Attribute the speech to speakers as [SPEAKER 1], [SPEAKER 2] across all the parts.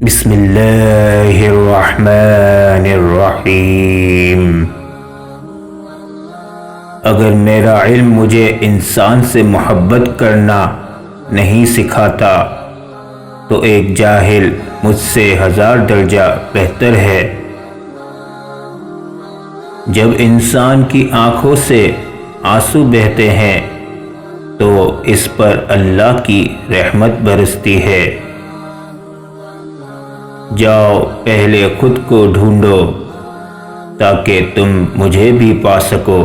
[SPEAKER 1] بسم اللہ الرحمن الرحیم۔ اگر میرا علم مجھے انسان سے محبت کرنا نہیں سکھاتا تو ایک جاہل مجھ سے 1000 درجہ بہتر ہے۔ جب انسان کی آنکھوں سے آنسو بہتے ہیں تو اس پر اللہ کی رحمت برستی ہے۔ جاؤ پہلے خود کو ڈھونڈو تاکہ تم مجھے بھی پا سکو۔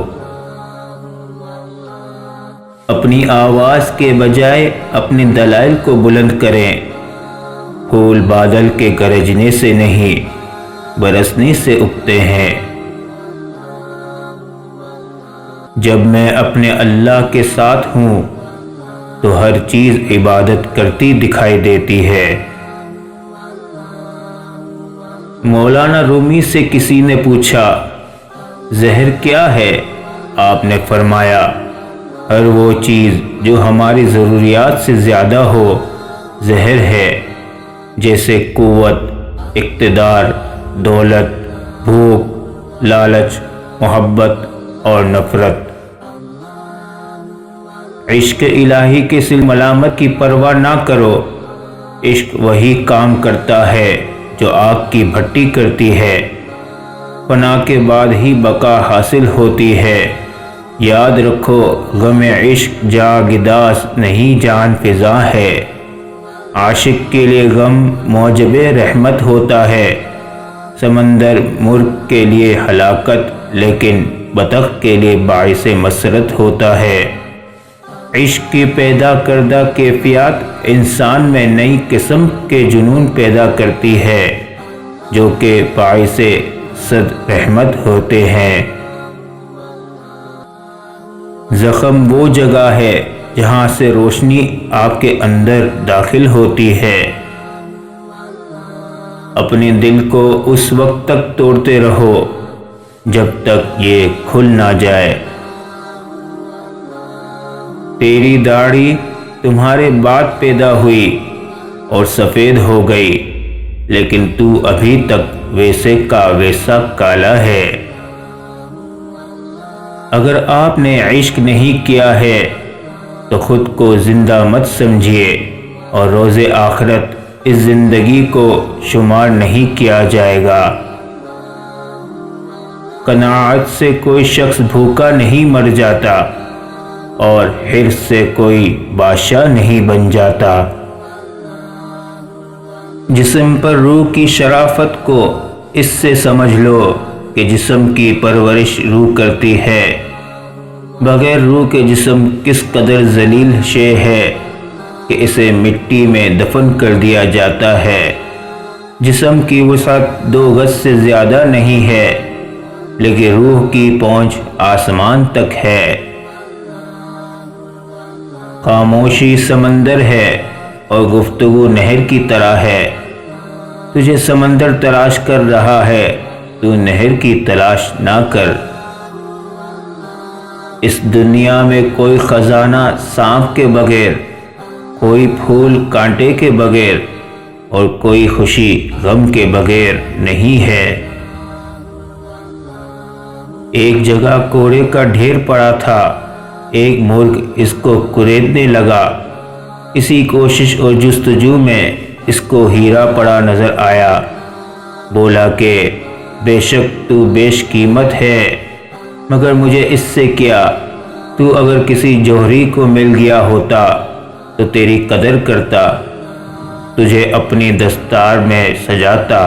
[SPEAKER 1] اپنی آواز کے بجائے اپنے دلائل کو بلند کریں۔ پھول بادل کے گرجنے سے نہیں برسنے سے اگتے ہیں۔ جب میں اپنے اللہ کے ساتھ ہوں تو ہر چیز عبادت کرتی دکھائی دیتی ہے۔ مولانا رومی سے کسی نے پوچھا، زہر کیا ہے؟ آپ نے فرمایا، ہر وہ چیز جو ہماری ضروریات سے زیادہ ہو زہر ہے، جیسے قوت، اقتدار، دولت، بھوک، لالچ، محبت اور نفرت۔ عشق الہی کے سل ملامت کی پرواہ نہ کرو۔ عشق وہی کام کرتا ہے جو آگ کی بھٹی کرتی ہے۔ فنا کے بعد ہی بقا حاصل ہوتی ہے۔ یاد رکھو، غم عشق جاگداز نہیں جان فزا ہے۔ عاشق کے لیے غم موجب رحمت ہوتا ہے۔ سمندر مرغ کے لیے ہلاکت لیکن بطخ کے لیے باعث مسرت ہوتا ہے۔ عشق کی پیدا کردہ کیفیات انسان میں نئی قسم کے جنون پیدا کرتی ہے جو کہ باعث صد رحمت ہوتے ہیں۔ زخم وہ جگہ ہے جہاں سے روشنی آپ کے اندر داخل ہوتی ہے۔ اپنے دل کو اس وقت تک توڑتے رہو جب تک یہ کھل نہ جائے۔ تیری داڑھی تمہارے بعد پیدا ہوئی اور سفید ہو گئی، لیکن تو ابھی تک ویسے کا ویسا کالا ہے۔ اگر آپ نے عشق نہیں کیا ہے تو خود کو زندہ مت سمجھیے اور روز آخرت اس زندگی کو شمار نہیں کیا جائے گا۔ قناعت سے کوئی شخص بھوکا نہیں مر جاتا اور حرص سے کوئی بادشاہ نہیں بن جاتا۔ جسم پر روح کی شرافت کو اس سے سمجھ لو کہ جسم کی پرورش روح کرتی ہے۔ بغیر روح کے جسم کس قدر ذلیل شے ہے کہ اسے مٹی میں دفن کر دیا جاتا ہے۔ جسم کی وسعت 2 گز سے زیادہ نہیں ہے، لیکن روح کی پہنچ آسمان تک ہے۔ خاموشی سمندر ہے اور گفتگو نہر کی طرح ہے۔ تجھے سمندر تلاش کر رہا ہے، تو نہر کی تلاش نہ کر۔ اس دنیا میں کوئی خزانہ سانپ کے بغیر، کوئی پھول کانٹے کے بغیر اور کوئی خوشی غم کے بغیر نہیں ہے۔ ایک جگہ کوڑے کا ڈھیر پڑا تھا۔ ایک مرغ اس کو کریدنے لگا۔ اسی کوشش اور جستجو میں اس کو ہیرا پڑا نظر آیا۔ بولا کہ بے شک تو بیش قیمت ہے، مگر مجھے اس سے کیا؟ تو اگر کسی جوہری کو مل گیا ہوتا تو تیری قدر کرتا، تجھے اپنی دستار میں سجاتا۔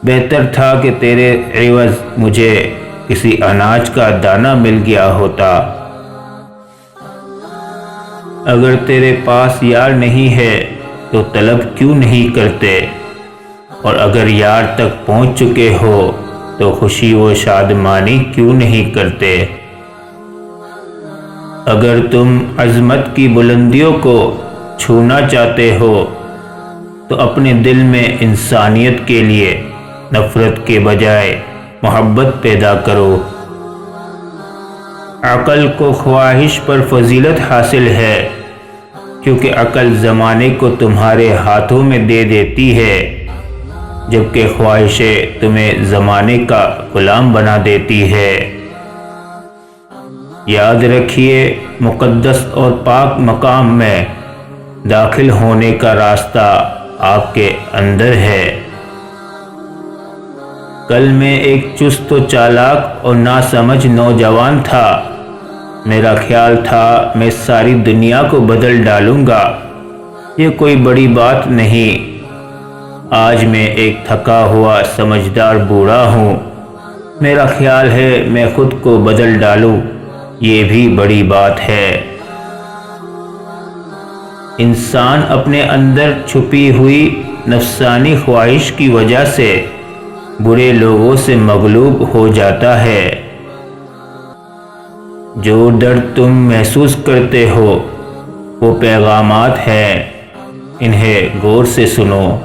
[SPEAKER 1] بہتر تھا کہ تیرے عوض مجھے کسی اناج کا دانہ مل گیا ہوتا۔ اگر تیرے پاس یار نہیں ہے تو طلب کیوں نہیں کرتے؟ اور اگر یار تک پہنچ چکے ہو تو خوشی و شادمانی کیوں نہیں کرتے؟ اگر تم عظمت کی بلندیوں کو چھونا چاہتے ہو تو اپنے دل میں انسانیت کے لیے نفرت کے بجائے محبت پیدا کرو۔ عقل کو خواہش پر فضیلت حاصل ہے، کیونکہ عقل زمانے کو تمہارے ہاتھوں میں دے دیتی ہے جبکہ خواہشیں تمہیں زمانے کا غلام بنا دیتی ہے۔ یاد رکھیے، مقدس اور پاک مقام میں داخل ہونے کا راستہ آپ کے اندر ہے۔ کل میں ایک چست و چالاک اور ناسمجھ نوجوان تھا۔ میرا خیال تھا میں ساری دنیا کو بدل ڈالوں گا، یہ کوئی بڑی بات نہیں۔ آج میں ایک تھکا ہوا سمجھدار بوڑھا ہوں۔ میرا خیال ہے میں خود کو بدل ڈالوں، یہ بھی بڑی بات ہے۔ انسان اپنے اندر چھپی ہوئی نفسانی خواہش کی وجہ سے برے لوگوں سے مغلوب ہو جاتا ہے۔ جو درد تم محسوس کرتے ہو وہ پیغامات ہیں، انہیں غور سے سنو۔